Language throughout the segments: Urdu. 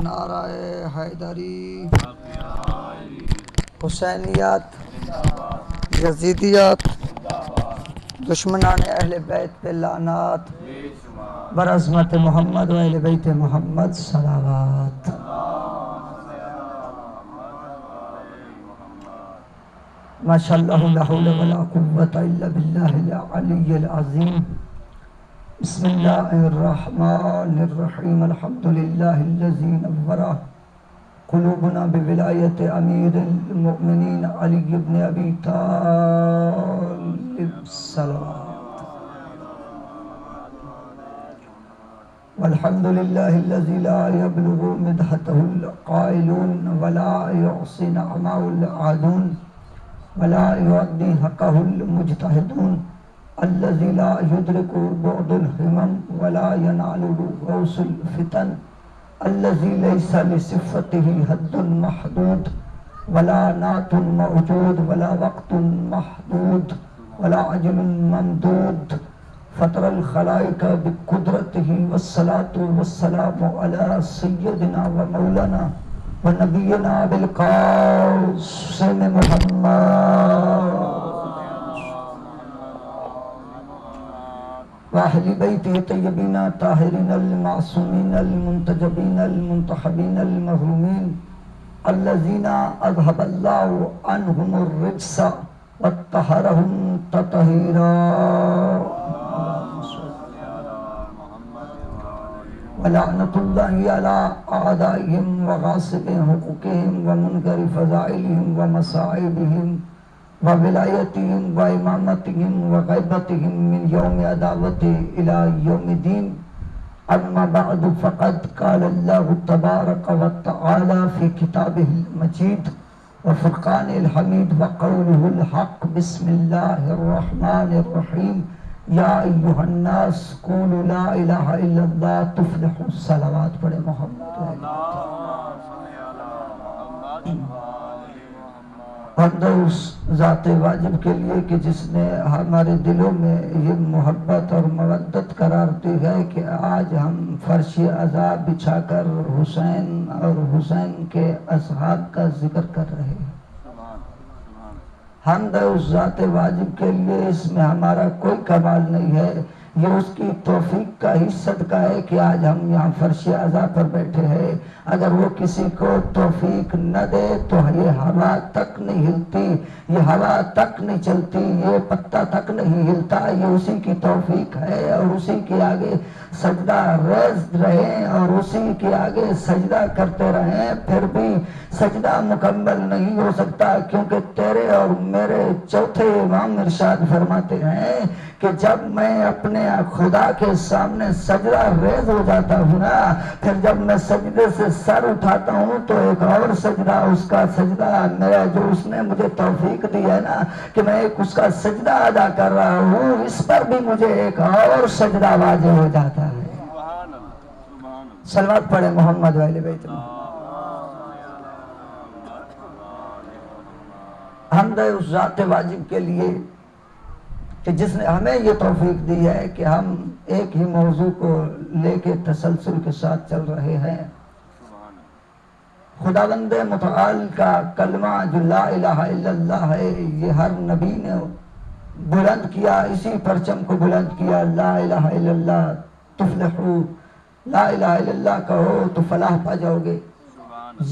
نعرہ حیدری، حسینیت، یزیدیت، دشمنان اہل بیت پہ لعنات، برعظمت محمد و اہل بیت محمد صلوات۔ ماشاءاللہ لا حول ولا قوة الا باللہ العلی العظیم۔ بسم اللہ الرحمن الرحیم۔ الحمدللہ الذی نور قلوبنا بولایت امیر المؤمنین علی بن ابی طالب صلوات۔ والحمدللہ الذی لا یبلغ مدحته القائلون ولا یعصی نعمه العادون ولا يؤدي حقه المجتهدون الذي لا يدرك بعد الهمم ولا يناله غوث الفتن الذي ليس لصفته حد محدود ولا نعت موجود ولا وقت محدود ولا أجل ممدود فطر الخلائق بقدرته والصلاة والسلام على سيدنا ومولانا ونبينا بالقاسم محمد وأهل بيته الطيبين الطاهرين المعصومين المنتجبين المنتخبين المظلومين الذين أذهب الله عنهم الرجس وطهرهم تطهيرا ولعنة الله على أعدائهم وغاصب حقوقهم ومنكر فضائلهم ومصائبهم وولايتهم وإمامتهم وغيبتهم من يوم عداوة إلى يوم الدين. أما بعد فقد قال الله تبارك وتعالى في كتابه المجيد وفرقان الحميد وقوله الحق بسم الله الرحمن الرحيم یا ایہا الناس قولوا لا الہ الا اللہ تفلحوا صلوات پڑھے محمد حمد اس ذات واجب کے لیے کہ جس نے ہمارے دلوں میں یہ محبت اور مودت قرار دی ہے کہ آج ہم فرش عزا بچھا کر حسین اور حسین کے اصحاب کا ذکر کر رہے ہیں۔ حمد اس ذات واجب کے لیے، اس میں ہمارا کوئی کمال نہیں ہے، یہ اس کی توفیق کا ہی صدقہ ہے کہ آج ہم یہاں فرش عزا پر بیٹھے ہیں۔ اگر وہ کسی کو توفیق نہ دے تو یہ ہوا تک نہیں ہلتی، یہ ہوا تک نہیں چلتی، یہ پتا تک نہیں ہلتا، یہ اسی کی توفیق ہے اور اسی کے آگے سجدہ ریز رہیں اور اسی کے آگے سجدہ کرتے رہیں، پھر بھی سجدہ مکمل نہیں ہو سکتا، کیونکہ تیرے اور میرے چوتھے امام ارشاد فرماتے ہیں کہ جب میں اپنے خدا کے سامنے سجدہ ریز ہو جاتا ہوں نا، پھر جب میں سجدے سے سر اٹھاتا ہوں تو ایک اور سجدہ، اس کا سجدہ میرا جو اس نے مجھے توفیق دی ہے نا کہ میں ایک اس کا سجدہ ادا کر رہا ہوں، اس پر بھی مجھے ایک اور سجدہ واجب ہو جاتا ہے۔ صلوات پڑھے محمد و اہل بیت محمد۔ حمد ہے اس ذات واجب کے لیے کہ جس نے ہمیں یہ توفیق دی ہے کہ ہم ایک ہی موضوع کو لے کے تسلسل کے ساتھ چل رہے ہیں۔ خداوند متعال کا کلمہ جو لا الہ الا اللہ ہے، یہ ہر نبی نے بلند کیا، اسی پرچم کو بلند کیا، لا الہ الا اللہ تفلحو، لا الہ الا اللہ کہو تو فلاح پا جاؤ گے۔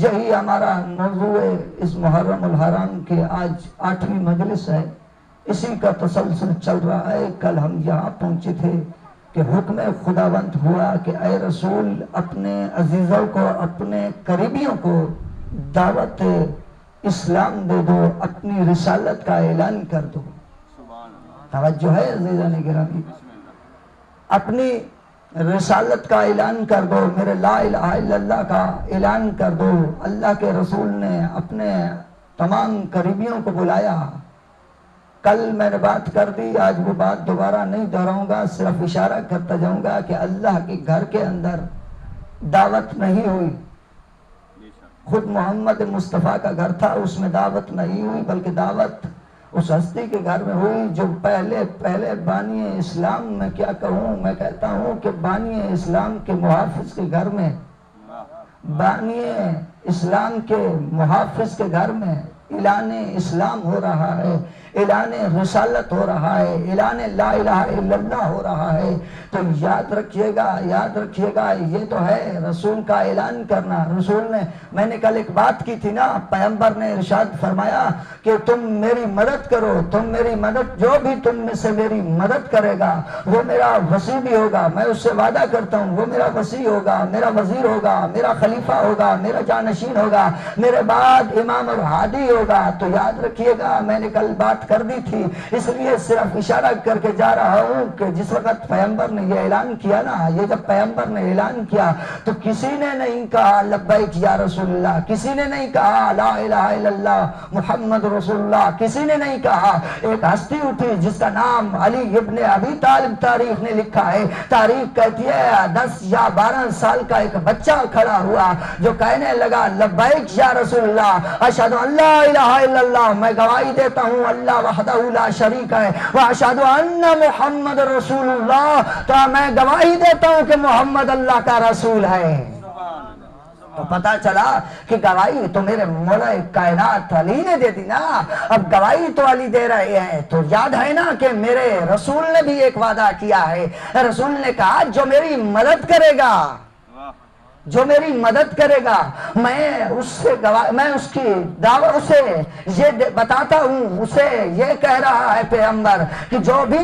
یہی ہمارا موضوع ہے اس محرم الحرام کے آج 8ویں مجلس ہے، اسی کا تسلسل چل رہا ہے۔ کل ہم یہاں پہنچے تھے کہ حکم خداوند ہوا کہ اے رسول اپنے عزیزوں کو، اپنے قریبیوں کو دعوت اسلام دے دو، اپنی رسالت کا اعلان کر دو۔ توجہ ہے عزیزان گرامی، اپنی رسالت کا اعلان کر دو، میرے لا الہ الا اللہ کا اعلان کر دو۔ اللہ کے رسول نے اپنے تمام قریبیوں کو بلایا۔ کل میں نے بات کر دی، آج وہ بات دوبارہ نہیں دہراؤں گا، صرف اشارہ کرتا جاؤں گا کہ اللہ کے گھر کے اندر دعوت نہیں ہوئی۔ خود محمد مصطفیٰ کا گھر تھا، اس میں دعوت نہیں ہوئی، بلکہ دعوت اس ہستی کے گھر میں ہوئی جو پہلے بانی اسلام، میں کیا کہوں، میں کہتا ہوں کہ بانی اسلام کے محافظ کے گھر میں، بانی اسلام کے محافظ کے گھر میں اعلان اسلام ہو رہا ہے، اعلان رسالت ہو رہا ہے، اعلان لا الہ الا اللہ ہو رہا ہے۔ تو یاد رکھیے گا یہ تو ہے رسول کا اعلان کرنا۔ رسول نے، میں نے کل ایک بات کی تھی نا، پیغمبر نے ارشاد فرمایا کہ تم میری مدد کرو، تم میری مدد، جو بھی تم میں سے میری مدد کرے گا وہ میرا وصی بھی ہوگا، میں اس سے وعدہ کرتا ہوں وہ میرا وصی ہوگا، میرا وزیر ہوگا، میرا خلیفہ ہوگا، میرا جانشین ہوگا، میرے بعد امام اور ہادی ہوگا۔ تو یاد رکھیے گا، میں نے کل بات کر دی تھی، اس لیے صرف اشارہ کر کے جا رہا ہوں کہ جس وقت پیغمبر نے یہ اعلان کیا نا، یہ جب پیغمبر نے اعلان کیا تو کسی نے نہیں کہا لبیک یا رسول اللہ، کسی نے نہیں کہا لا الہ الا اللہ محمد رسول اللہ، کسی نے نہیں کہا۔ ایک ہستی اٹھی جس کا نام علی ابن ابی طالب، تاریخ نے لکھا ہے، تاریخ کہتی ہے 10 یا 12 سال کا ایک بچہ کھڑا ہوا جو کہنے لگا لبیک یا رسول اللہ، اشہد ان لا الہ الا اللہ، میں گواہی دیتا ہوں اللہ وحدہ لا شریک ہے، واشہد ان محمد رسول اللہ، تو میں گواہی دیتا ہوں کہ محمد اللہ کا رسول ہے۔ تو پتا چلا کہ گواہی تو میرے مولا کائنات علی نے دے دی نا، اب گواہی تو علی دے رہے ہیں۔ تو یاد ہے نا کہ میرے رسول نے بھی ایک وعدہ کیا ہے، رسول نے کہا جو میری مدد کرے گا، جو میری مدد کرے گا، میں اس سے میں اس کی دعوت اسے یہ بتاتا ہوں، اسے یہ کہہ رہا ہے پیغمبر کہ جو بھی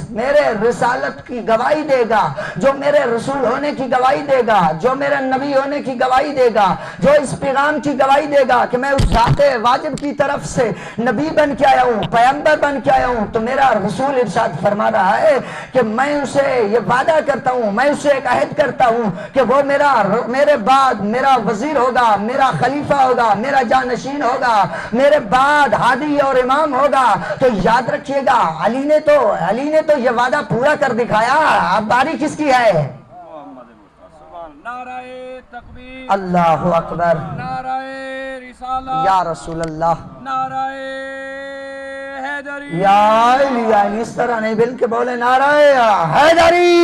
میرے رسالت کی گواہی دے گا، جو میرے رسول ہونے کی گواہی دے گا، جو میرے نبی ہونے کی گواہی دے گا، جو اس پیغام کی گواہی دے گا کہ میں اس ذات واجب کی طرف سے نبی بن کے آیا ہوں، پیغمبر بن کے آیا ہوں، تو میرا رسول ارشاد فرما رہا ہے کہ میں اسے یہ وعدہ کرتا ہوں، میں اسے ایک عہد کرتا ہوں کہ وہ میرے بعد میرا وزیر ہوگا، میرا خلیفہ ہوگا، میرا جانشین ہوگا، میرے بعد ہادی اور امام ہوگا۔ تو یاد رکھیے گا علی نے تو یہ وعدہ پورا کر دکھایا۔ اب باری کس کی ہے؟ نعرہ تکبیر، اللہ اکبر، نعرہ رسالت، یا رسول اللہ، نعرہ حیدری، یا علی، اس طرح نہیں بلکہ بولے نعرہ حیدری۔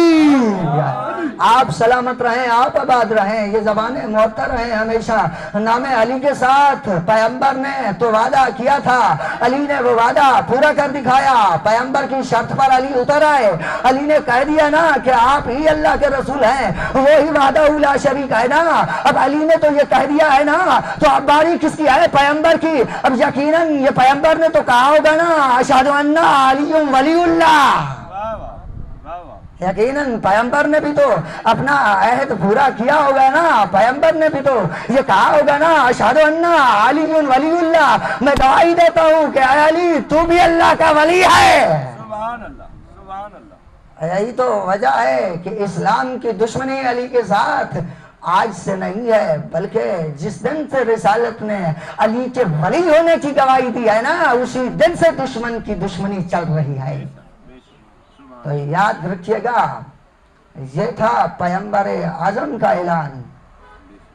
آپ سلامت رہیں، آپ آباد رہیں، یہ زبانیں معطر رہیں ہمیشہ نام علی کے ساتھ۔ پیغمبر نے تو وعدہ کیا تھا، علی نے وہ وعدہ پورا کر دکھایا۔ پیغمبر کی شرط پر علی اتر آئے، علی نے کہہ دیا نا کہ آپ ہی اللہ کے رسول ہیں، وہی وحدہ لا شریک ہے نا۔ اب علی نے تو یہ کہہ دیا ہے نا، تو اب باری کس کی ہے؟ پیغمبر کی۔ اب یقیناً یہ پیغمبر نے تو کہا ہوگا نا اشہد ان علی ولی اللہ، یقیناً پیغمبر نے بھی تو اپنا عہد پورا کیا ہوگا نا، پیغمبر نے بھی تو یہ کہا ہوگا نا اشہد ان علی ولی اللہ، میں گواہی دیتا ہوں کہ اے علی تو بھی اللہ کا ولی ہے۔ سبحان اللہ، سبحان اللہ۔ یہی تو وجہ ہے کہ اسلام کی دشمنی علی کے ساتھ آج سے نہیں ہے، بلکہ جس دن سے رسالت نے علی کے ولی ہونے کی گواہی دی ہے نا، اسی دن سے دشمن کی دشمنی چل رہی ہے۔ تو یاد رکھیے گا یہ تھا پیغمبر اعظم کا اعلان۔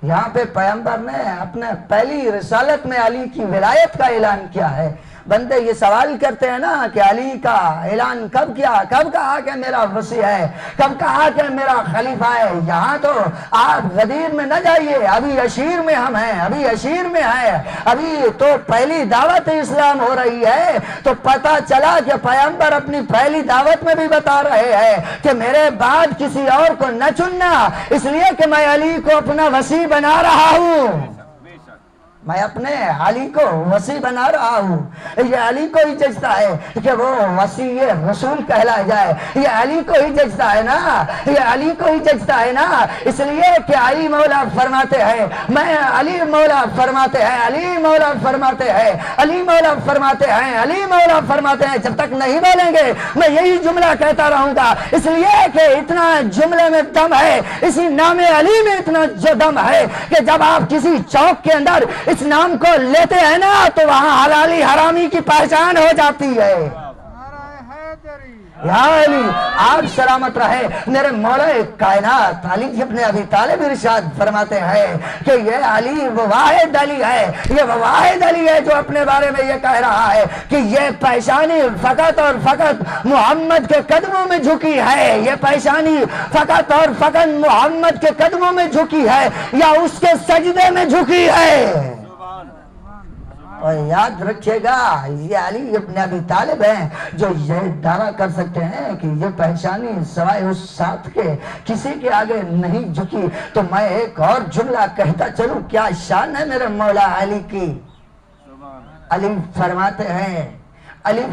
یہاں پہ پیغمبر نے اپنے پہلی رسالت میں علی کی ولایت کا اعلان کیا ہے۔ بندے یہ سوال کرتے ہیں نا کہ علی کا اعلان کب کیا، کب کہا کہ میرا وصی ہے، کب کہا کہ میرا خلیفہ ہے؟ یہاں تو آپ غدیر میں نہ جائیے، ابھی عشیر میں ہم ہیں، ابھی عشیر میں ہے، ابھی تو پہلی دعوت اسلام ہو رہی ہے۔ تو پتہ چلا کہ پیغمبر اپنی پہلی دعوت میں بھی بتا رہے ہیں کہ میرے بعد کسی اور کو نہ چننا، اس لیے کہ میں علی کو اپنا وصی بنا رہا ہوں، میں اپنے علی کو وصی بنا رہا ہوں۔ یہ علی کو ہی ججتا ہے کہ وہ وصی رسول کہلا جائے، یہ علی کو ہی ججتا ہے نا، یہ علی کو ہی ججتا ہے نا، اس لیے کہ علی مولا فرماتے ہیں، میں علی مولا فرماتے ہیں، علی مولا فرماتے ہیں، علی مولا فرماتے ہیں، علی مولا فرماتے ہیں۔ جب تک نہیں بولیں گے میں یہی جملہ کہتا رہوں گا، اس لیے کہ اتنا جملے میں دم ہے، اسی نام علی میں اتنا جو دم ہے کہ جب آپ کسی چوک کے اندر اس نام کو لیتے ہیں نا تو وہاں حلالی حرامی کی پہچان ہو جاتی ہے۔ یا علی آپ سلامت رہے۔ میرے مولا کائنات علی ابن ابی طالب ارشاد فرماتے ہیں کہ یہ علی وہ واحد علی ہے، یہ وہ واحد علی ہے جو اپنے بارے میں یہ کہہ رہا ہے کہ یہ پیشانی فقط اور فقط محمد کے قدموں میں جھکی ہے، یہ پیشانی فقط اور فقط محمد کے قدموں میں جھکی ہے یا اس کے سجدے میں جھکی ہے۔ اور یاد رکھیے گا یہ علی ابن ابی طالب ہیں جو یہ دعویٰ کر سکتے ہیں کہ یہ پیشانی سوائے اس ساتھ کے کسی کے آگے نہیں جھکی۔ تو میں ایک اور جملہ کہتا چلوں، کیا شان ہے میرے مولا علی کی۔ علی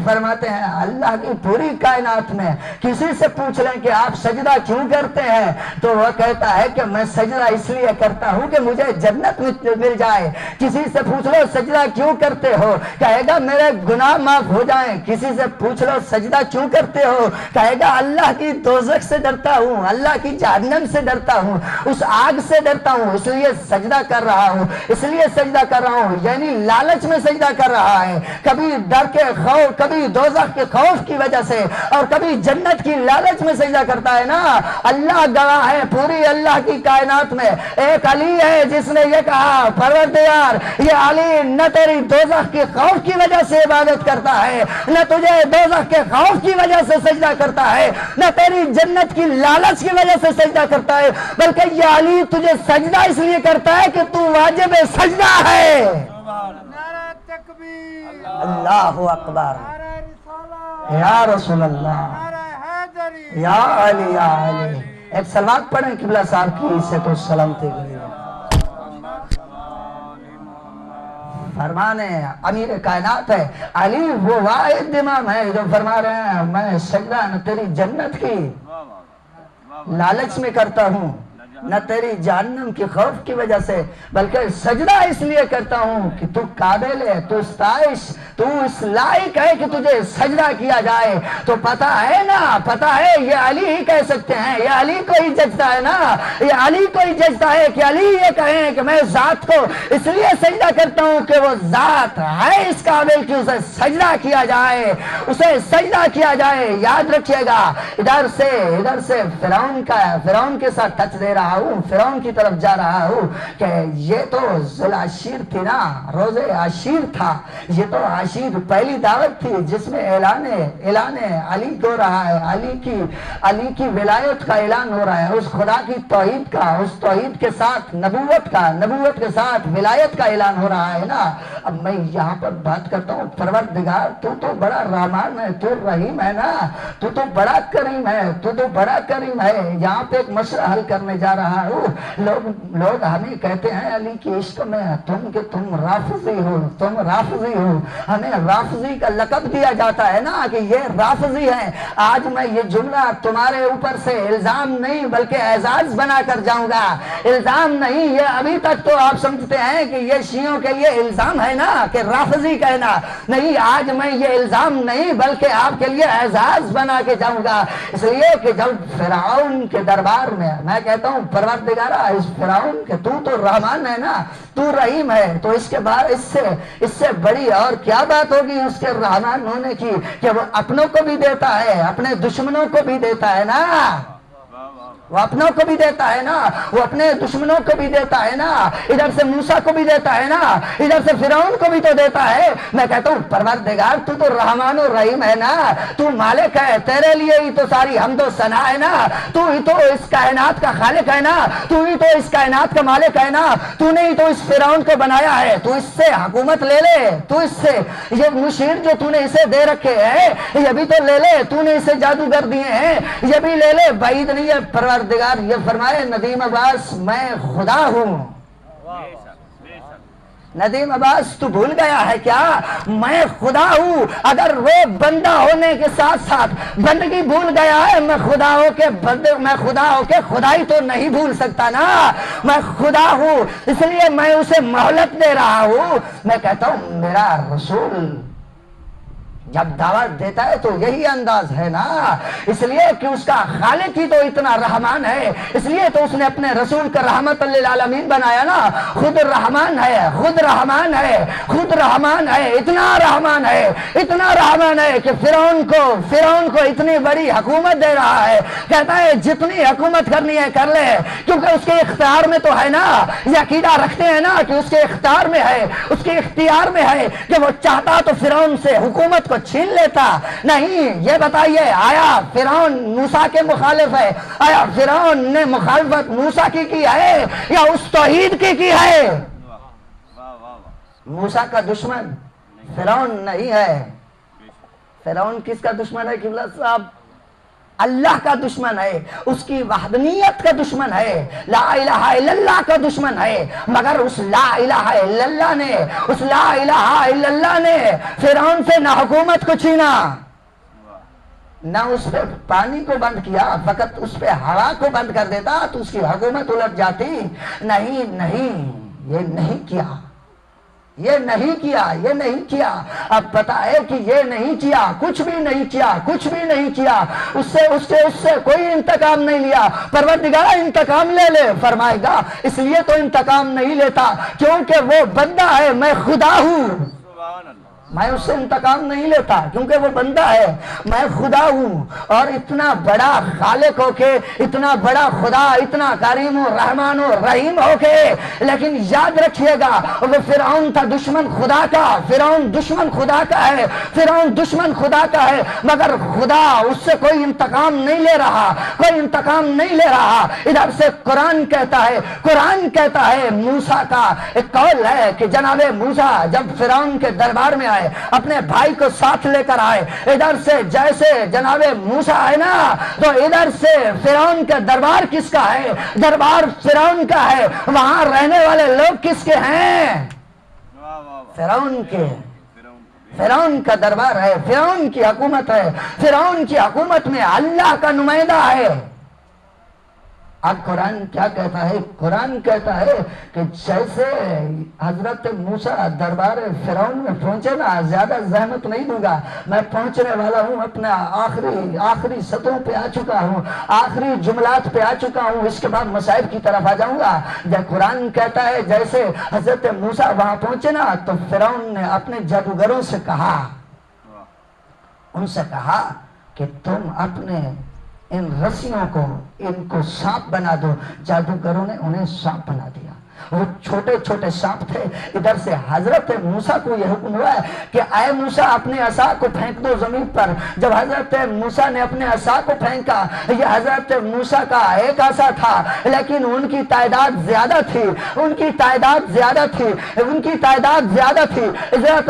فرماتے ہیں اللہ کی پوری کائنات میں کسی سے پوچھ لیں کہ آپ سجدہ کیوں کرتے ہیں تو وہ کہتا ہے کہ میں سجدہ اس لیے کرتا ہوں کہ مجھے جنت مل جائے۔ کسی سے پوچھ لو سجدہ کیوں کرتے ہو، کہے گا میرے گناہ معاف ہو جائیں۔ کسی سے پوچھ لو سجدہ کیوں کرتے ہو، کہے گا اللہ کی دوزخ سے ڈرتا ہوں، اللہ کی جہنم سے ڈرتا ہوں، اس آگ سے ڈرتا ہوں، اس لیے سجدہ کر رہا ہوں، اس لیے سجدہ کر رہا ہوں، یعنی لالچ میں سجدہ کر رہا ہے۔ کبھی ڈر کے خوف، کبھی دوزخ کے خوف کی وجہ سے اور کبھی جنت کی لالچ میں سجدہ کرتا ہے نا۔ اللہ گواہ ہے پوری اللہ کی کائنات میں ایک علی ہے جس نے یہ کہا پروردگار یہ علی نہ تیری دوزخ کے خوف کی وجہ سے عبادت کرتا ہے، نہ تجھے دوزخ کے خوف کی وجہ سے سجدہ کرتا ہے، نہ تیری جنت کی لالچ کی وجہ سے سجدہ کرتا ہے، بلکہ یہ علی تجھے سجدہ اس لیے کرتا ہے کہ تو واجب سجدہ ہے۔ اللہ اکبر، یا رسول اللہ، یا علی یا علی۔ ایک سلوات پڑھیں قبلہ صاحب کی سے تو سلامتی گئی۔ فرمانے امیر کائنات ہے علی وہ واحد امام ہے جو فرما رہے ہیں میں سجدہ نہ تیری جنت کی لالچ میں کرتا ہوں، نہ تیری جہنم کی خوف کی وجہ سے، بلکہ سجدہ اس لیے کرتا ہوں کہ تو قابل ہے، تو استائش، تو اس لائق ہے کہ تجھے سجدہ کیا جائے۔ تو پتہ ہے نا، پتہ ہے یہ علی ہی کہہ سکتے ہیں، یہ علی کو ہی ججتا ہے نا، یہ علی کو ہی ججتا ہے کہ علی یہ کہیں کہ میں ذات کو اس لیے سجدہ کرتا ہوں کہ وہ ذات ہے اس قابل کہ اسے سجدہ کیا جائے، اسے سجدہ کیا جائے۔ یاد رکھیے گا ادھر سے فرعون کے ساتھ ٹچ دے رہا ہوں، فرعون کی طرف جا رہا ہوں کہ یہ تو ذوالعشیر تھی نا، روز عاشیر تھا، یہ تو عاشیر پہلی دعوت تھی جس میں اعلان علی ہو رہا ہے، علی کی ولایت کا اعلان ہو رہا ہے، اس خدا کی توحید کا، اس توحید کے ساتھ نبوت کے ساتھ ولایت کا اعلان ہو رہا ہے نا۔ اب میں یہاں پر بات کرتا ہوں پروردگار تو بڑا رحمان ہے، تو رحیم ہے نا، تو بڑا کریم ہے، تو بڑا کریم ہے۔ یہاں پہ ایک مسئلہ حل کرنے جا رہا ہوں۔ لوگ ہمیں کہتے ہیں علی کی عشق میں تم رافضی ہو، ہمیں رافضی کا لقب دیا جاتا ہے نا کہ یہ رافضی ہیں۔ آج میں یہ جملہ تمہارے اوپر سے الزام نہیں بلکہ اعزاز بنا کر جاؤں گا۔ الزام نہیں، یہ ابھی تک تو آپ سمجھتے ہیں کہ یہ شیعوں کے لیے الزام ہے نا کہ رافضی کہنا، نہیں آج میں یہ الزام نہیں بلکہ آپ کے لیے اعزاز بنا کے جاؤں گا۔ اس لیے کہ جب فرعون کے دربار میں میں کہتا ہوں پروردگارا اس فرعون کے تو رحمان ہے نا، تو رحیم ہے، تو اس کے بعد اس سے بڑی اور کیا بات ہوگی اس کے رحمان ہونے کی کہ وہ اپنوں کو بھی دیتا ہے، اپنے دشمنوں کو بھی دیتا ہے نا، وہ اپنوں کو بھی دیتا ہے نا، وہ اپنے دشمنوں کو بھی دیتا ہے نا، ادھر سے موسیٰ کو بھی دیتا ہے نا، ادھر سے فرعون کو بھی تو دیتا ہے۔ میں کہتا ہوں پروردگار تو رحمان و رحیم ہے نا، تو مالک ہے، تیرے لیے ہی تو ساری حمد و ثنا ہے نا، تو ہی تو اس کائنات کا خالق ہے نا، تو ہی تو اس کائنات کا مالک ہے نا، تو نے ہی تو اس فرعون کو بنایا ہے، تو اس سے حکومت لے لے، تو اس سے یہ مشیر جو تو نے اسے دے رکھے ہیں یہ بھی تو لے لے، تو نے اسے جادوگر دیے ہیں یہ بھی لے لے۔ بعید نہیں ہے پروردگار یہ فرمائے ندیم عباس میں خدا ہوں۔ ندیم عباس تو بھول گیا ہے کیا میں خدا ہوں؟ اگر وہ بندہ ہونے کے ساتھ ساتھ بندگی بھول گیا ہے، میں خدا ہو کے خدائی تو نہیں بھول سکتا نا، میں خدا ہوں اس لیے میں اسے مہلت دے رہا ہوں۔ میں کہتا ہوں میرا رسول جب دعوت دیتا ہے تو یہی انداز ہے نا، اس لیے کہ اس کا خالق ہی تو اتنا رحمان ہے، اس لیے تو اس نے اپنے رسول کا رحمت للعالمین بنایا نا۔ خود رحمان ہے، خود رحمان ہے، خود رحمان ہے، اتنا رحمان ہے، اتنا رحمان ہے کہ فرعون کو اتنی بڑی حکومت دے رہا ہے، کہتا ہے جتنی حکومت کرنی ہے کر لے، کیونکہ اس کے اختیار میں تو ہے نا، یہ عقیدہ رکھتے ہیں نا کہ اس کے اختیار میں ہے، اس کے اختیار میں ہے کہ وہ چاہتا تو فرعون سے حکومت کو چھین لیتا۔ نہیں، یہ بتائیے آیا فرعون موسیٰ کے مخالف ہے؟ آیا فرعون نے مخالفت موسیٰ کی ہے یا اس توحید کی ہے؟ موسیٰ کا دشمن فرعون نہیں ہے۔ فرعون کس کا دشمن ہے قبلہ صاحب؟ اللہ کا دشمن ہے، اس کی وحدانیت کا دشمن ہے، لا الہ الا اللہ کا دشمن ہے۔ مگر اس لا الہ الا اللہ نے، اس لا الہ الا اللہ نے فرعون سے نہ حکومت کو چھینا، نہ اس پہ پانی کو بند کیا، فقط اس پہ ہوا کو بند کر دیتا تو اس کی حکومت الٹ جاتی۔ نہیں، یہ نہیں کیا، یہ نہیں کیا، یہ نہیں کیا۔ اب پتا ہے کہ یہ نہیں کیا، کچھ بھی نہیں کیا، کچھ بھی نہیں کیا، اس سے کوئی انتقام نہیں لیا۔ پروردگار انتقام لے فرمائے گا، اس لیے تو انتقام نہیں لیتا کیونکہ وہ بندہ ہے، میں خدا ہوں، میں اس سے انتقام نہیں لیتا کیونکہ وہ بندہ ہے، میں خدا ہوں۔ اور اتنا بڑا خالق ہو کے، اتنا بڑا خدا، اتنا کریم و رحمان و رحیم ہو کے، لیکن یاد رکھیے گا وہ فرعون تھا دشمن خدا کا، فرعون دشمن خدا کا ہے، فرعون دشمن خدا کا ہے، مگر خدا اس سے کوئی انتقام نہیں لے رہا، کوئی انتقام نہیں لے رہا۔ ادھر سے قرآن کہتا ہے موسیٰ کا ایک قول ہے کہ جناب موسیٰ جب فرعون کے دربار میں آئے، اپنے بھائی کو ساتھ لے کر آئے، ادھر سے جیسے جناب موسیٰ ہے نا تو ادھر سے فرعون کا دربار کس کا ہے؟ دربار فرعون کا ہے۔ وہاں رہنے والے لوگ کس کے ہیں؟ فرعون کے۔ فرعون کا دربار ہے، فرعون کی حکومت ہے، فرعون کی حکومت میں اللہ کا نمائندہ ہے۔ اب قرآن کیا کہتا ہے؟ قرآن کہتا ہے کہ جیسے حضرت موسیٰ دربار فرعون میں پہنچے نا، زیادہ زحمت نہیں دوں گا، میں پہنچنے والا ہوں، اپنا آخری سطروں پہ آ چکا ہوں، آخری جملات پہ آ چکا ہوں، اس کے بعد مصائب کی طرف آ جاؤں گا۔ جب قرآن کہتا ہے جیسے حضرت موسیٰ وہاں پہنچے نا تو فرعون نے اپنے جادوگروں سے کہا، ان سے کہا کہ تم اپنے ان رسیوں کو ان کو سانپ بنا دو۔ جادوگروں نے انہیں سانپ بنا دیا، وہ چھوٹے چھوٹے سانپ تھے۔ ادھر سے حضرت موسیٰ کو یہ حکم ہوا ہے کہ اے موسیٰ اپنے عصا کو پھینک دو زمین پر۔ جب حضرت موسیٰ نے اپنے عصا کو پھینکا، یہ حضرت موسیٰ کا ایک عصا تھا لیکن ان کی تعداد زیادہ تھی، ان کی تعداد زیادہ تھی، ان کی تعداد زیادہ تھی۔ ادھر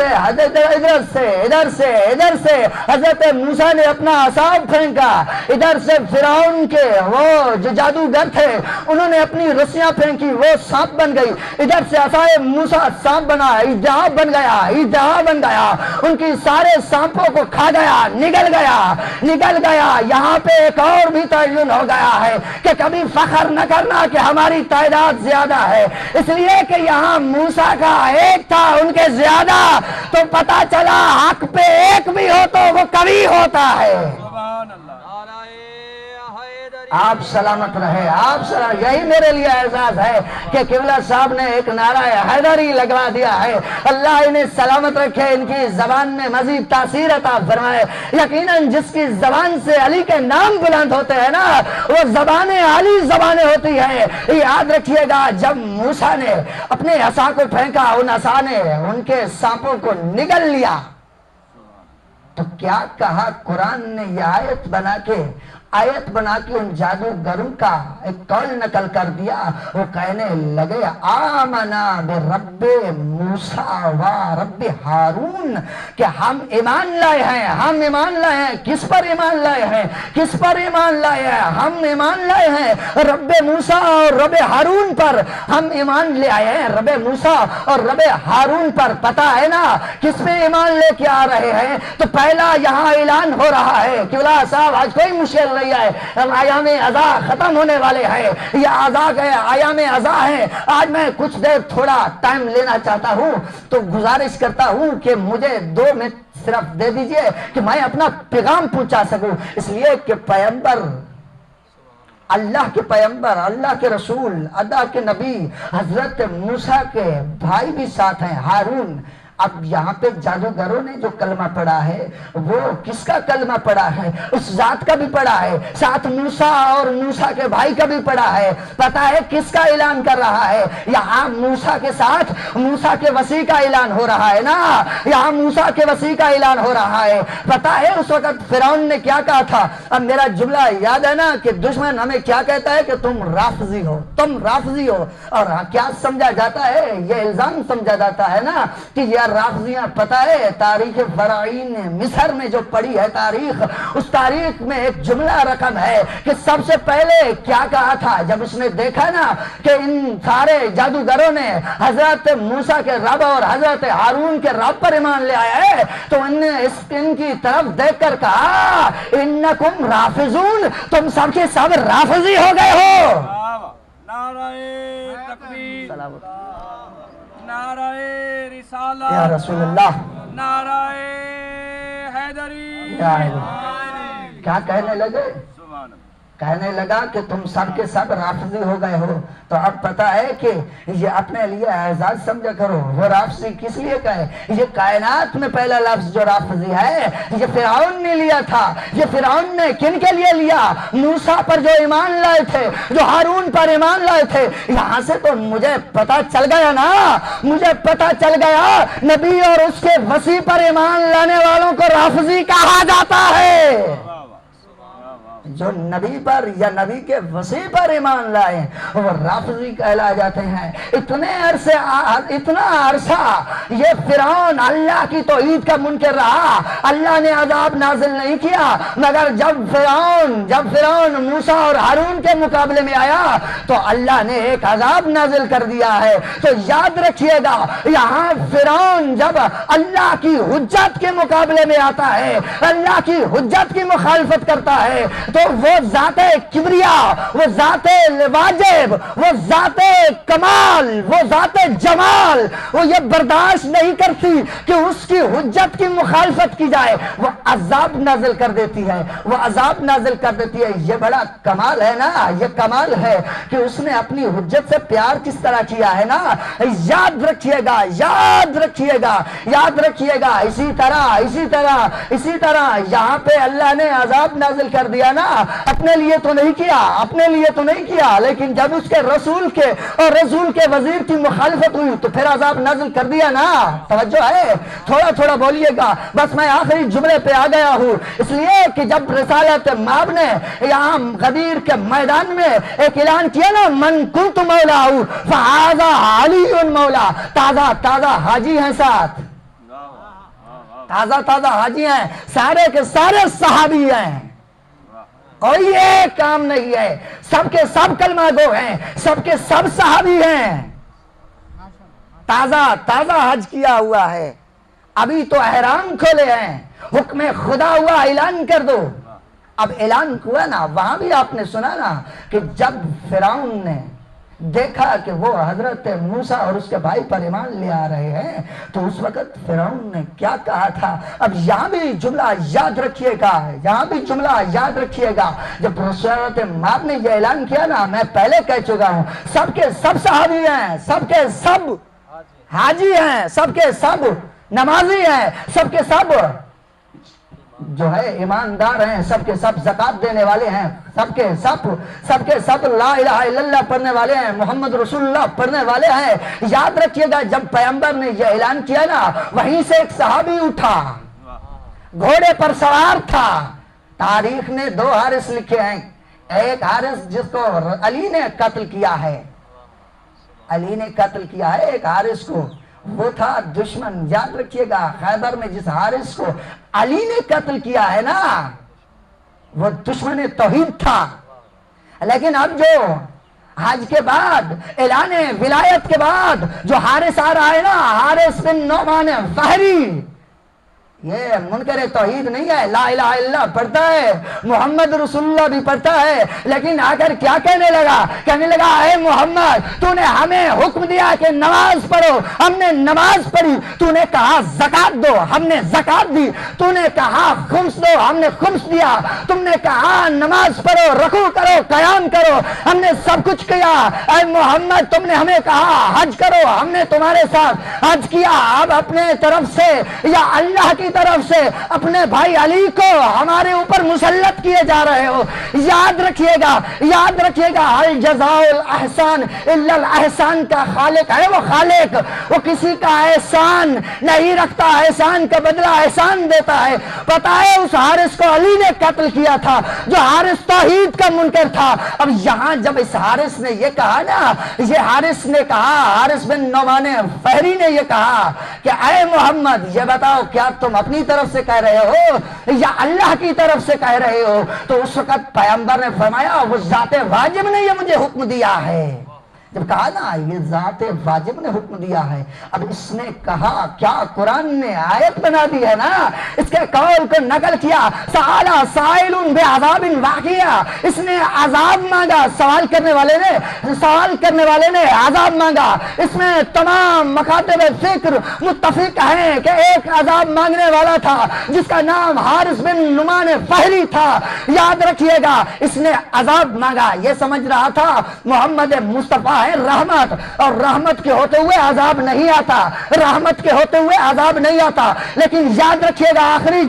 سے حضرت موسیٰ نے اپنا عصا پھینکا، ادھر سے فرعون کے وہ جو جادوگر تھے انہوں نے اپنی رسیاں پھینکی، وہ سانپ بن گئی۔ ادھر سے عصائے موسیٰ سانپ بنا، اژدہا بن گیا، ان کی سارے سانپوں کو کھا گیا، نگل گیا۔ یہاں پہ ایک اور بھی تعین ہو گیا ہے کہ کبھی فخر نہ کرنا کہ ہماری تعداد زیادہ ہے، اس لیے کہ یہاں موسیٰ کا ایک تھا ان کے زیادہ، تو پتا چلا حق پہ ایک بھی ہو تو وہ کبھی ہوتا ہے۔ سبحان اللہ۔ آپ سلامت رہے، آپ سلامت۔ یہی میرے لیے اعزاز ہے کہ قبلہ صاحب نے ایک نعرہ حیدری لگوا دیا ہے۔ اللہ انہیں سلامت رکھے، ان کی زبان میں مزید تاثیر عطا فرمائے۔ یقیناً جس کی زبان سے علی کے نام بلند ہوتے ہیں نا وہ زبانیں علی زبانیں ہوتی ہیں۔ یاد رکھیے گا جب موسیٰ نے اپنے عصا کو پھینکا، ان عصا نے ان کے سانپوں کو نگل لیا، تو کیا کہا قرآن نے؟ یہ آیت بنا کے ان جادوگروں کا ایک قول نقل کر دیا۔ وہ کہنے لگے آمنا برب موسیٰ و رب ہارون، کہ ہم ایمان لائے ہیں۔ کس پر ایمان لائے ہیں؟ ہم ایمان لائے ہیں رب موسیٰ اور رب ہارون پر، ہم ایمان لے آئے ہیں رب موسیٰ اور رب ہارون پر۔ پتا ہے نا کس پہ ایمان لے کے آ رہے ہیں؟ تو پہلا یہاں اعلان ہو رہا ہے کہ اللہ صاحب آج کوئی مشکل نہیں ہے، ایام ازا ختم ہونے والے ہیں، یہ ایام ازا ہے۔ آج میں کچھ دیر تھوڑا ٹائم لینا چاہتا ہوں، تو گزارش کرتا ہوں کہ مجھے 2 میں صرف دے دیجئے کہ میں اپنا پیغام پہنچا سکوں، اس لیے کہ پیغمبر، اللہ کے پیغمبر، اللہ کے رسول، اللہ کے نبی حضرت موسیٰ کے بھائی بھی ساتھ ہیں، ہارون۔ اب یہاں پہ جادوگروں نے جو کلمہ پڑھا ہے وہ کس کا کلمہ پڑھا ہے؟ اس ذات کا بھی پڑھا ہے، ساتھ موسیٰ اور موسیٰ کے بھائی کا بھی پڑھا ہے۔ پتہ ہے کس کا اعلان کر رہا ہے؟ یہاں موسیٰ کے ساتھ موسیٰ کے وسیع کا اعلان ہو رہا ہے نا، یہاں موسیٰ کے وسیع کا اعلان ہو رہا ہے۔ پتہ ہے اس وقت فرعون نے کیا کہا تھا؟ اب میرا جملہ یاد ہے نا کہ دشمن ہمیں کیا کہتا ہے کہ تم رافضی ہو، تم رافضی ہو، اور کیا سمجھا جاتا ہے؟ یہ الزام سمجھا جاتا ہے نا کہ یہ رافضیاں، پتہ ہے تاریخ فرعین مصر میں جو پڑھی ہے تاریخ، اس تاریخ میں ایک جملہ رقم ہے کہ سب سے پہلے کیا کہا تھا جب اس نے دیکھا نا کہ ان سارے جادوگروں نے حضرت موسیٰ کے رب اور حضرت ہارون کے رب پر ایمان لے آیا ہے، تو ان کی طرف دیکھ کر کہا انکم رافضون، تم سب کے سب رافضی ہو گئے ہو۔ نعرہ تکبیر، نعرہ رسالت، یا رسول اللہ، نعرہ حیدری۔ کیا کہنے لگے؟ سبحان اللہ۔ کہنے لگا کہ تم سب کے سب رافضی ہو گئے ہو۔ تو اب پتہ ہے کہ یہ اپنے لیے اعزاز سمجھا کرو، وہ رافضی کس لیے کہے؟ یہ کائنات میں پہلا لفظ جو رافضی ہے یہ فرعون نے لیا تھا۔ یہ فرعون نے کن کے لیے لیا؟ موسیٰ پر جو ایمان لائے تھے، جو ہارون پر ایمان لائے تھے۔ یہاں سے تو مجھے پتہ چل گیا نا، مجھے پتہ چل گیا نبی اور اس کے وسیع پر ایمان لانے والوں کو رافضی کہا جاتا ہے۔ جو نبی پر یا نبی کے وسیع پر ایمان لائے وہ رافضی کہلا جاتے ہیں۔ اتنا عرصہ یہ فرعون اللہ کی توحید کا منکر رہا، اللہ نے عذاب نازل نہیں کیا، مگر جب فرعون موسیٰ اور ہارون کے مقابلے میں آیا تو اللہ نے ایک عذاب نازل کر دیا ہے۔ تو یاد رکھیے گا یہاں فرعون جب اللہ کی حجت کے مقابلے میں آتا ہے، اللہ کی حجت کی مخالفت کرتا ہے، تو وہ ذات کبریا، وہ ذات واجب، وہ ذات کمال، وہ ذات جمال، وہ یہ برداشت نہیں کرتی کہ اس کی حجت کی مخالفت کی جائے، وہ عذاب نازل کر دیتی ہے، وہ عذاب نازل کر دیتی ہے۔ یہ بڑا کمال ہے نا، یہ کمال ہے کہ اس نے اپنی حجت سے پیار کس طرح کیا ہے نا۔ یاد رکھیے گا، یاد رکھیے گا، یاد رکھیے گا۔ اسی طرح یہاں پہ اللہ نے عذاب نازل کر دیا نا، اپنے لیے تو نہیں کیا، لیکن جب اس کے رسول کے اور رسول کے وزیر کی مخالفت ہوئی تو پھر عذاب نازل کر دیا نا۔ توجہ ہے؟ تھوڑا بولیے گا، بس میں آخری جملے پہ آ گیا ہوں۔ اس لیے کہ جب رسالت مآب نے یہاں غدیر کے میدان میں ایک اعلان کیا نا، من کنت مولا فہذا علی مولا، تازہ حاجی ہیں ساتھ، تازہ حاجی ہیں، سارے کے سارے صحابی ہیں، کوئی ایک کام نہیں ہے، سب کے سب کلمہ گو ہیں، سب کے سب صحابی ہیں، تازہ حج کیا ہوا ہے، ابھی تو احرام کھولے ہیں، حکم خدا ہوا اعلان کر دو۔ اب اعلان ہوا نا، وہاں بھی آپ نے سنا نا کہ جب فرعون نے دیکھا کہ وہ حضرت موسیٰ اور اس کے بھائی پر ایمان لے آ رہے ہیں تو اس وقت فرعون نے کیا کہا تھا؟ اب یہاں بھی جملہ یاد رکھیے گا، جب رسالت مآب نے یہ اعلان کیا نا، میں پہلے کہہ چکا ہوں، سب کے سب صحابی ہیں، سب کے سب حاجی ہیں، سب کے سب نمازی ہیں، سب کے سب جو ہے ایماندار ہیں، سب کے سب زکات دینے والے ہیں، سب کے سب لا الہ الا اللہ پڑھنے والے ہیں، محمد رسول اللہ پڑھنے والے ہیں۔ یاد رکھیے گا جب پیغمبر نے یہ اعلان کیا نا، وہیں سے ایک صحابی اٹھا، گھوڑے پر سوار تھا۔ تاریخ نے 2 حارث لکھے ہیں، ایک حارث جس کو علی نے قتل کیا ہے، ایک حارث کو، وہ تھا دشمن۔ یاد رکھیے گا خیبر میں جس حارث کو علی نے قتل کیا ہے نا، وہ دشمن توحید تھا۔ لیکن اب جو حج کے بعد اعلان ولایت کے بعد جو حارث آ رہا ہے نا، حارث بن نعمان فہری، یہ منکر توحید نہیں ہے، لا الہ الا اللہ پڑھتا ہے، محمد رسول اللہ بھی پڑھتا ہے، لیکن آ کر کیا کہنے لگا اے محمد تو نے ہمیں حکم دیا کہ نماز پڑھو، ہم نے نماز پڑھی، تو نے کہا زکات دو، ہم نے زکات دی، تو نے کہا خمس دو، ہم نے خمس دیا، تم نے کہا نماز پڑھو، رکوع کرو، قیام کرو، ہم نے سب کچھ کیا۔ اے محمد تم نے ہمیں کہا حج کرو، ہم نے تمہارے ساتھ حج کیا، اب اپنے طرف سے یا اللہ کی طرف سے اپنے بھائی علی کو ہمارے اوپر مسلط کیے جا رہے ہو۔ یاد رکھیے گا ہل جزاء الاحسان الا الاحسان کا خالق ہے وہ خالق، وہ کسی کا احسان نہیں رکھتا، احسان کا بدلہ احسان دیتا ہے۔ پتا ہے اس حارث کو علی نے قتل کیا تھا جو حارث توحید کا منکر تھا۔ اب یہاں جب اس حارث نے یہ کہا نا، یہ حارث نے کہا، حارث بن نعمان فہری نے یہ کہا کہ اے محمد یہ بتاؤ کیا تم اپنی طرف سے کہہ رہے ہو یا اللہ کی طرف سے کہہ رہے ہو؟ تو اس وقت پیغمبر نے فرمایا وہ ذات واجب نے یہ مجھے حکم دیا ہے۔ جب کہا نا یہ ذات واجب نے حکم دیا ہے، اب اس نے کہا کیا قرآن نے آیت بنا دی ہے نا، اس کے قول کو نقل کیا، سآل سائل بعذاب واقع، اس نے عذاب مانگا، سوال کرنے والے نے عذاب مانگا۔ اس میں تمام مکاتب فکر متفق ہیں کہ ایک عذاب مانگنے والا تھا جس کا نام حارث بن نعمان فہری تھا۔ یاد رکھیے گا اس نے عذاب مانگا، یہ سمجھ رہا تھا محمد مصطفیٰ ہے رحمت، اور رحمت کے ہوتے ہوئے عذاب نہیں آتا، لیکن یاد رکھیے گا آخری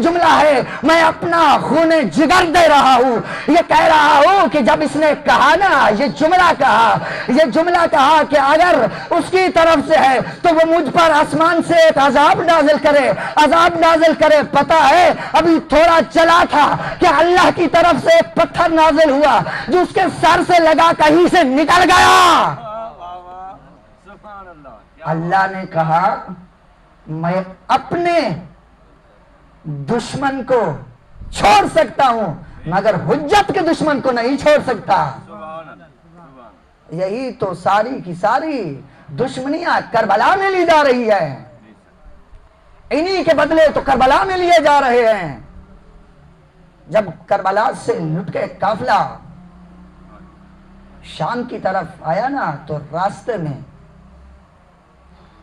جملہ ہے میں اپنا خون جگر دے رہا ہوں، یہ کہہ رہا ہوں کہ جب اس نے کہا نا یہ جملہ کہا کہ اگر اس کی طرف سے ہے تو وہ مجھ پر آسمان سے ایک عذاب نازل کرے۔ پتا ہے ابھی تھوڑا چلا تھا کہ اللہ کی طرف سے ایک پتھر نازل ہوا جو اس کے سر سے لگا کہیں سے نکل گیا۔ اللہ نے کہا میں اپنے دشمن کو چھوڑ سکتا ہوں مگر حجت کے دشمن کو نہیں چھوڑ سکتا۔ یہی تو ساری کی ساری دشمنیاں کربلا میں لی جا رہی ہے، انہی کے بدلے تو کربلا میں لیے جا رہے ہیں۔ جب کربلا سے لٹ کے قافلہ شام کی طرف آیا نا تو راستے میں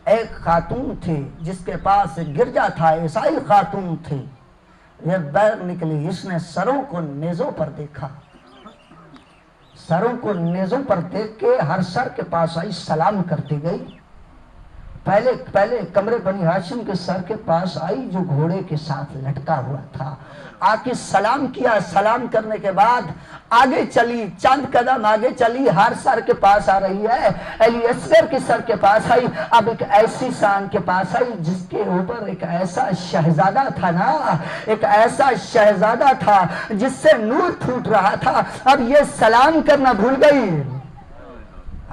ایک خاتون تھی جس کے پاس گرجا تھا، عیسائی خاتون تھی، یہ بیر نکلی، اس نے سروں کو نیزوں پر دیکھا، سروں کو نیزوں پر دیکھ کے ہر سر کے پاس آئی، سلام کرتی گئی۔ پہلے کمرے بنی ہاشم کے سر کے پاس آئی جو گھوڑے کے ساتھ لٹکا ہوا تھا، آ کے سلام کیا، سلام کرنے کے بعد آگے چلی، چند قدم آگے چلی، ہر سر کے پاس آ رہی ہے، علی اصغر کے سر کے پاس آئی، اب ایک ایسی شان کے پاس آئی جس کے اوپر ایک ایسا شہزادہ تھا نا، ایک ایسا شہزادہ تھا جس سے نور پھوٹ رہا تھا، اب یہ سلام کرنا بھول گئی،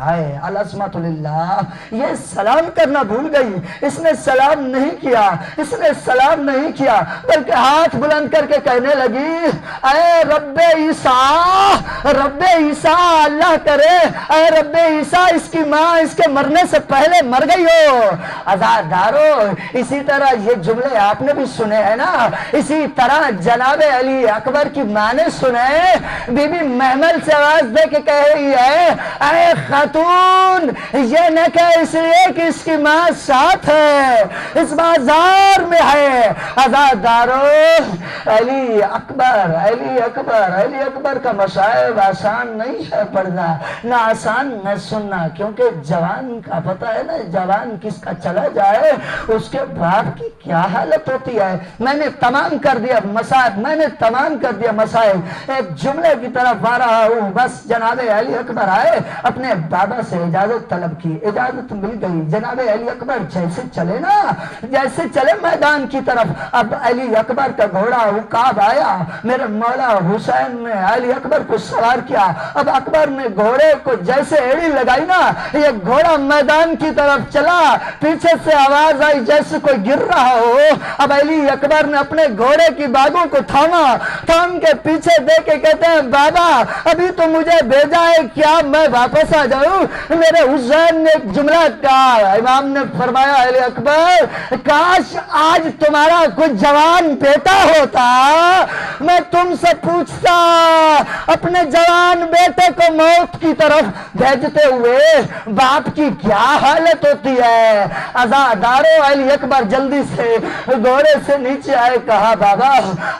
آئے العظمت للہ، یہ سلام کرنا بھول گئی، اس نے سلام نہیں کیا، بلکہ ہاتھ بلند کر کے کہنے لگی اے رب عیسیٰ اللہ کرے، اے رب عیسیٰ اس کی ماں اس کے مرنے سے پہلے مر گئی ہو۔ عزادارو اسی طرح یہ جملے آپ نے بھی سنے ہیں نا، اسی طرح جناب علی اکبر کی ماں نے سنے، بی بی محمل سے آواز دے کے کہہ رہی ہے اے خاتون یہ نہ کہ اس لیے کہ اس کی ماں ساتھ ہے، اس بازار میں ہے۔ عزادارو علی اکبر کا مصائب آسان نہیں ہے پڑھنا، نہ آسان نہ سننا، کیونکہ جوان کا پتہ ہے نا، جوان کس کا چلا جائے اس کے باپ کی کیا حالت ہوتی ہے۔ میں نے تمام کر دیا مسائل، ایک جملے کی طرف آ رہا ہوں، بس جناب علی اکبر آئے، اپنے بابا سے اجازت طلب کی، اجازت مل گئی، جناب علی اکبر جیسے چلے میدان کی طرف، اب علی اکبر کا گھوڑا عقاب آیا، میرے مولا حسین نے علی اکبر کو سوار کیا، اب اکبر نے گھوڑے کو جیسے ایڑی لگائی نا، یہ گھوڑا میدان کی طرف چلا، پیچھے سے آواز آئی جیسے کوئی گر رہا ہو، اب علی اکبر نے اپنے گھوڑے کی باگوں کو تھام کے پیچھے دے کے کہتے ہیں بابا ابھی تو مجھے بھیجا ہے کیا میں واپس آ جاؤں؟ ہوں. میرے حسین نے ایک جملہ کہا, امام نے فرمایا علی اکبر کاش آج تمہارا کوئی جوان بیٹا ہوتا, میں تم سے پوچھتا اپنے جوان بیٹے کو موت کی طرف بھیجتے ہوئے باپ کی کیا حالت ہوتی ہے. عزادارو علی اکبر جلدی سے گھوڑے سے نیچے آئے, کہا بابا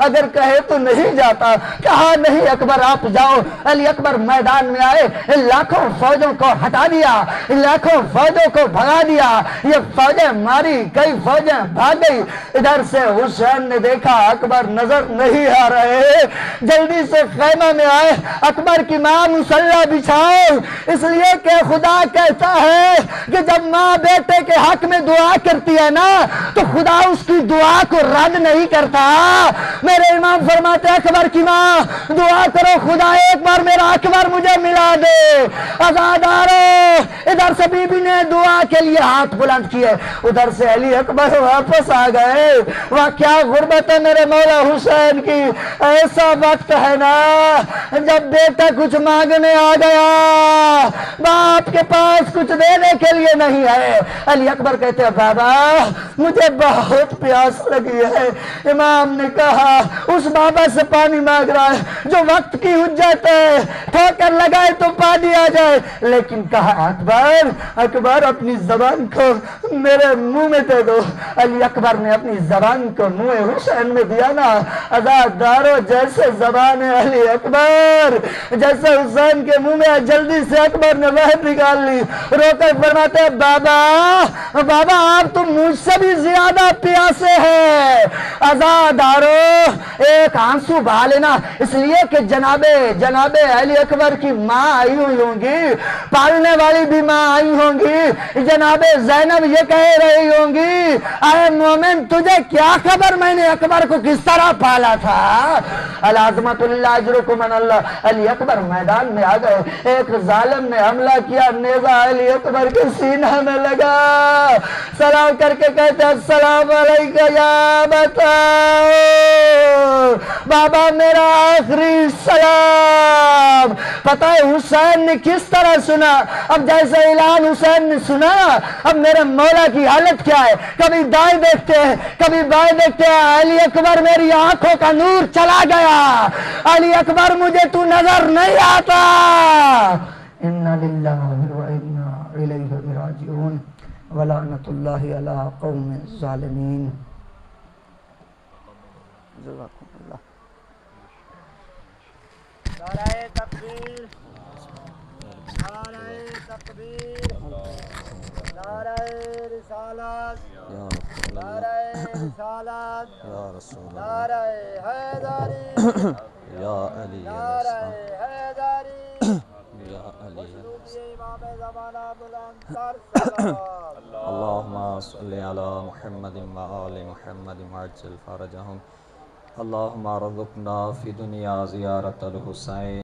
اگر کہے تو نہیں جاتا, کہا نہیں اکبر آپ جاؤ. علی اکبر میدان میں آئے, لاکھوں فوجوں کو ہٹا دیا, لاکھوں فوجوں کو بھگا دیا, یہ فوجیں ماری, کئی فوجیں بھاگ گئی. ادھر سے حسین نے دیکھا اکبر نظر نہیں آ رہے, جلدی سے خیمہ میں آئے, اکبر کی ماں مصلی بچھاؤ, اس لیے کہ خدا کہتا ہے کہ جب ماں بیٹے کے حق میں دعا کرتی ہے نا تو خدا اس کی دعا کو رد نہیں کرتا. میرے امام فرماتے ہیں اکبر کی ماں دعا کرو خدا ایک بار میرا اکبر مجھے ملا دے. عزادارو ادھر سے بی بی نے دعا کے لیے ہاتھ بلند کیے, ادھر سے علی اکبر واپس آ گئے. وہاں کیا غربت ہے میرے مولا حسین کی, ایسا وقت ہے نا جب بیٹا کچھ مانگنے آ گیا باپ کے پاس کچھ دینے کے لیے نہیں ہے. علی اکبر کہتے ہیں بابا مجھے بہت پیاس لگی ہے. امام نے کہا اس بابا سے پانی مانگ رہا ہے جو وقت کی حجت ہے, ٹھوکر لگائے تو پانی آ جائے. لیکن کہا اکبر اپنی زبان کو میرے منہ میں دے دو. علی اکبر نے اپنی زبان کو منہ حسین میں دیا نا. عزادارو جیسے زبان علی اکبر جیسے حسین کے منہ میں, جلدی سے اکبر نے وہ نکال لی. رو کر فرماتے ہیں بابا آپ تو مجھ سے بھی زیادہ پیاسے ہیں. عزادارو ایک آنسو بہا لینا, اس لیے کہ جناب علی اکبر کی ماں آئی ہوئی ہوں گی, پالنے والی بھی ماں آئی ہوں گی. جناب زینب یہ کہہ رہی ہوں گی اے مومن تجھے کیا خبر میں نے اکبر کو کس طرح پالا تھا. العظمت اللہ اجرکم من اللہ. علی اکبر میدان میں آ گئے, ایک ظالم نے حملہ کیا, نیزہ علی اکبر کے سینہ میں لگا. سلام کر کے کہتے ہیں السلام علیکم یا بتاؤ بابا میرا آخری سلام. پتہ ہے حسین نے کس طرح سنا, اب جیسے اعلان حسین نے سنا, اب میرے مولا کی حالت کیا ہے, کبھی دائیں دیکھتے ہیں کبھی بائیں دیکھتے ہیں. علی اکبر میری آنکھوں کا نور چلا گیا, علی اکبر مجھے تو نظر نہیں آتا. انا للہ و انا الیہ راجعون ولعنت اللہ علی قوم الظالمین. جزاکم اللہ. نعرہ تکبیر, نعرہ تکبیر, نعرہ رسالت, نعرہ رسالت, نعرہ حیدری, نعرہ حیدری, امام زمانہ بلند تر صلوات. اللہم صلی علی محمد و آل محمد وعجل فرجہم. اللہم رزقنا فی دنیا زیارت الحسین